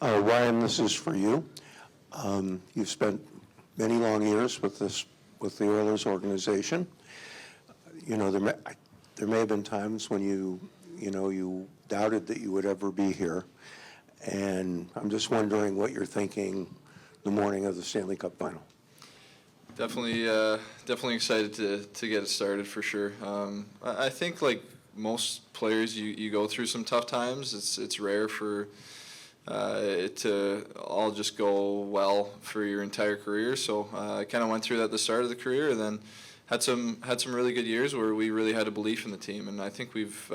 Ryan, this is for you. You've spent many long years with the Oilers organization. You know, there may have been times when you doubted that you would ever be here, and I'm just wondering what you're thinking the morning of the Stanley Cup Final. Definitely excited to get it started for sure. I think like most players, you go through some tough times. It's rare for it to all just go well for your entire career. So I kind of went through that at the start of the career, and then had some really good years where we really had a belief in the team. And I think we've,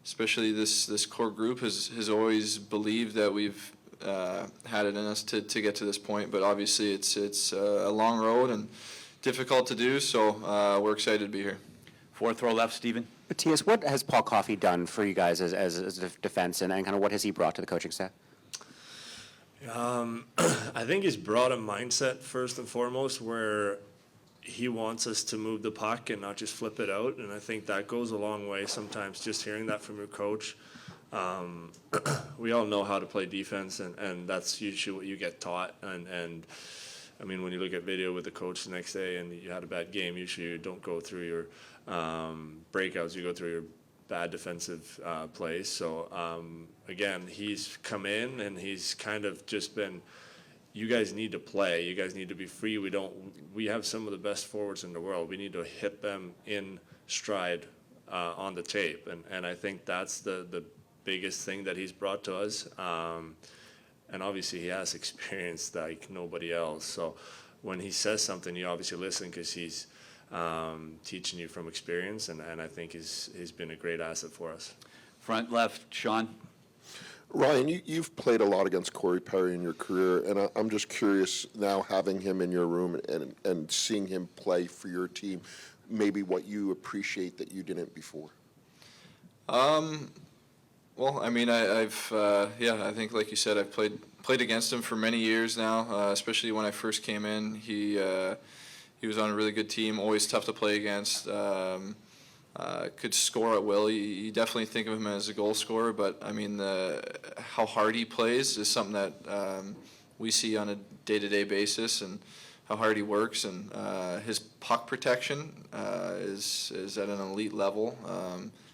especially this core group, has always believed that we've had it in us to get to this point. But obviously it's a long road and difficult to do. So we're excited to be here. Fourth row left, Stephen. Mattias, what has Paul Coffey done for you guys as a defense, and kind of what has he brought to the coaching staff? I think he's brought a mindset first and foremost where he wants us to move the puck and not just flip it out, and I think that goes a long way sometimes, just hearing that from your coach. We all know how to play defense, and that's usually what you get taught. And I mean, when you look at video with the coach the next day and you had a bad game, usually you don't go through your breakouts, you go through your bad defensive plays. So again, he's come in and he's kind of just been, you guys need to play, you guys need to be free. We have some of the best forwards in the world. We need to hit them in stride on the tape, and I think that's the biggest thing that he's brought to us. And obviously he has experience like nobody else. So when he says something, you obviously listen because he's teaching you from experience, and I think he's been a great asset for us. Front left, Sean. Ryan, you've played a lot against Corey Perry in your career, and I'm just curious now, having him in your room and seeing him play for your team, maybe what you appreciate that you didn't before. Well, I mean, I think like you said, I've played against him for many years now, especially when I first came in. He was on a really good team, always tough to play against. Could score at will. You definitely think of him as a goal scorer, but I mean, how hard he plays is something that we see on a day-to-day basis, and how hard he works, and his puck protection is at an elite level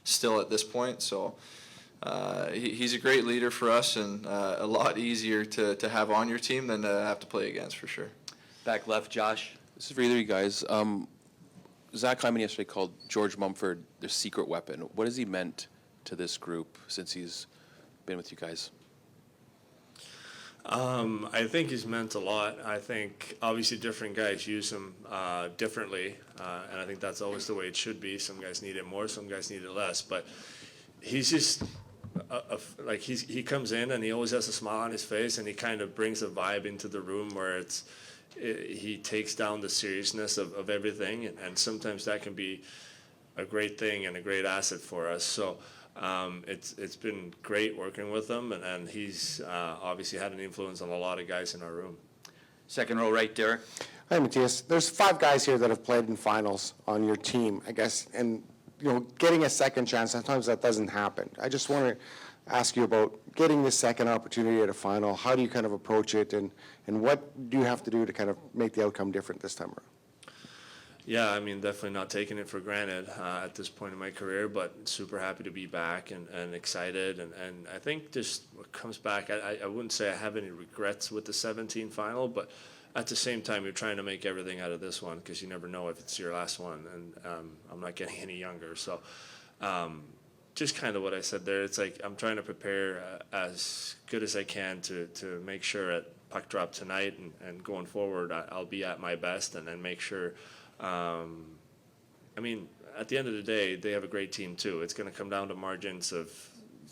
still at this point. So he's a great leader for us, and a lot easier to have on your team than to have to play against, for sure. Back left, Josh. This is for either of you guys. Zach Hyman yesterday called George Mumford their secret weapon. What has he meant to this group since he's been with you guys? I think he's meant a lot. I think obviously different guys use him differently, and I think that's always the way it should be. Some guys need it more, some guys need it less. But he's just he comes in and he always has a smile on his face, and he kind of brings a vibe into the room where he takes down the seriousness of everything, and sometimes that can be a great thing and a great asset for us. So it's been great working with him, and he's obviously had an influence on a lot of guys in our room. Second row right, Derek. Hi, Mattias. There's 5 guys here that have played in finals on your team, I guess, and getting a second chance, sometimes that doesn't happen. I just want to ask you about getting this second opportunity at a final. How do you kind of approach it, and what do you have to do to kind of make the outcome different this time around? Yeah, I mean, definitely not taking it for granted at this point in my career, but super happy to be back and excited. And I think just what comes back, I wouldn't say I have any regrets with the 17 final, but at the same time, you're trying to make everything out of this one because you never know if it's your last one. And I'm not getting any younger. So just kind of what I said there, it's like I'm trying to prepare as good as I can to make sure at puck drop tonight and going forward, I'll be at my best and then make sure. I mean, at the end of the day, they have a great team too. It's going to come down to margins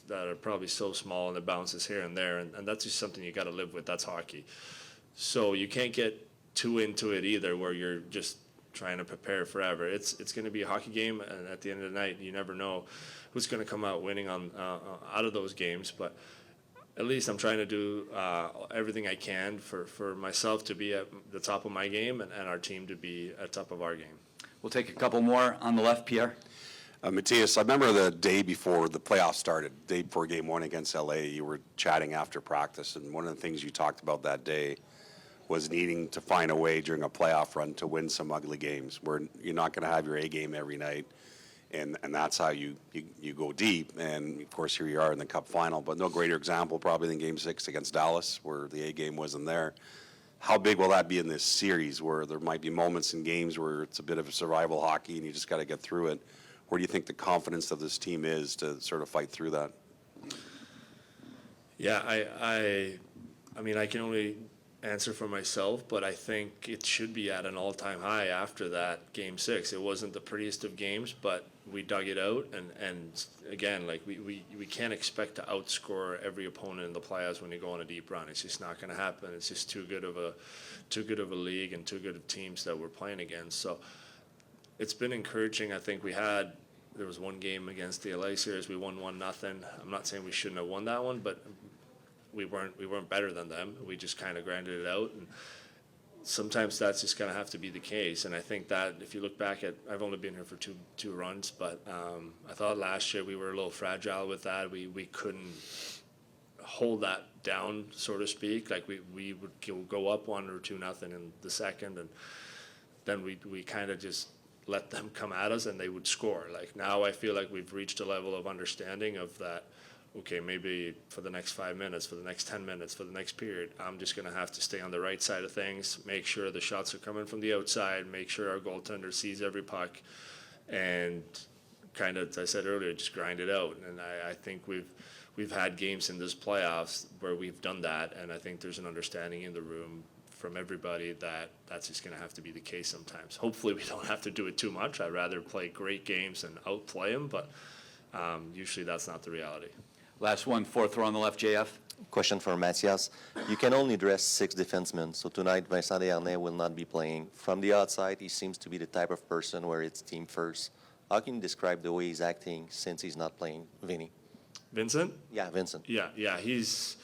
that are probably so small and the bounces here and there, and that's just something you got to live with. That's hockey. So you can't get too into it either where you're just trying to prepare forever. It's going to be a hockey game, and at the end of the night, you never know who's going to come out winning on out of those games. But at least I'm trying to do everything I can for myself to be at the top of my game and our team to be at top of our game. We'll take a couple more on the left, Pierre. Mattias, I remember the day before the playoffs started, day before Game 1 against LA, you were chatting after practice, and one of the things you talked about that day was needing to find a way during a playoff run to win some ugly games where you're not going to have your A game every night, and that's how you go deep. And, of course, here you are in the Cup Final, but no greater example probably than Game 6 against Dallas where the A game wasn't there. How big will that be in this series where there might be moments in games where it's a bit of a survival hockey and you just got to get through it? Where do you think the confidence of this team is to sort of fight through that? Yeah, I mean, I can only answer for myself, but I think it should be at an all-time high after that Game 6. It wasn't the prettiest of games, but we dug it out, and again, like we can't expect to outscore every opponent in the playoffs when you go on a deep run. It's just not going to happen. It's just too good of a league and too good of teams that we're playing against. So it's been encouraging. I think there was one game against the LA series. We won 1-0. I'm not saying we shouldn't have won that one, but we weren't better than them. We just kind of grinded it out, and sometimes that's just going to have to be the case. And I think that if you look back at, I've only been here for two runs, but I thought last year we were a little fragile with that. We couldn't hold that down, so to speak. Like we would go up 1 or 2-0 in the second, and then we kind of just let them come at us and they would score. Like now I feel like we've reached a level of understanding of that, okay, maybe for the next 5 minutes, for the next 10 minutes, for the next period, I'm just going to have to stay on the right side of things, make sure the shots are coming from the outside, make sure our goaltender sees every puck, and kind of, as I said earlier, just grind it out. And I think we've had games in this playoffs where we've done that, and I think there's an understanding in the room from everybody that that's just going to have to be the case sometimes. Hopefully we don't have to do it too much. I'd rather play great games and outplay them, but usually that's not the reality. Last one, fourth row on the left, JF. Question for Mattias. You can only dress 6 defensemen, so tonight Vincent Desharnais will not be playing. From the outside, he seems to be the type of person where it's team first. How can you describe the way he's acting since he's not playing, Vinny? Vincent? Yeah, Vincent. Yeah, he's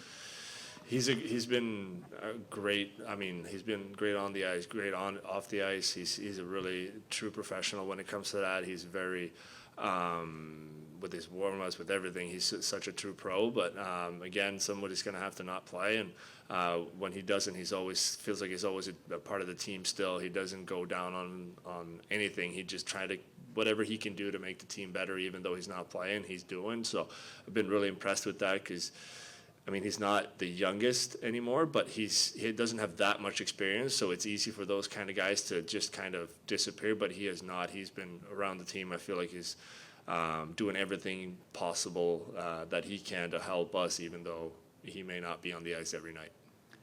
been great. I mean, he's been great on the ice, great off the ice. He's a really true professional when it comes to that. He's very with his warm-ups, with everything. He's such a true pro. But again, somebody's going to have to not play, and when he doesn't, he's always feels like he's always a part of the team still. He doesn't go down on anything. He just try to whatever he can do to make the team better, even though he's not playing, he's doing. So I've been really impressed with that because, I mean, he's not the youngest anymore, but he doesn't have that much experience, so it's easy for those kind of guys to just kind of disappear, but he has not. He's been around the team. I feel like he's doing everything possible that he can to help us, even though he may not be on the ice every night.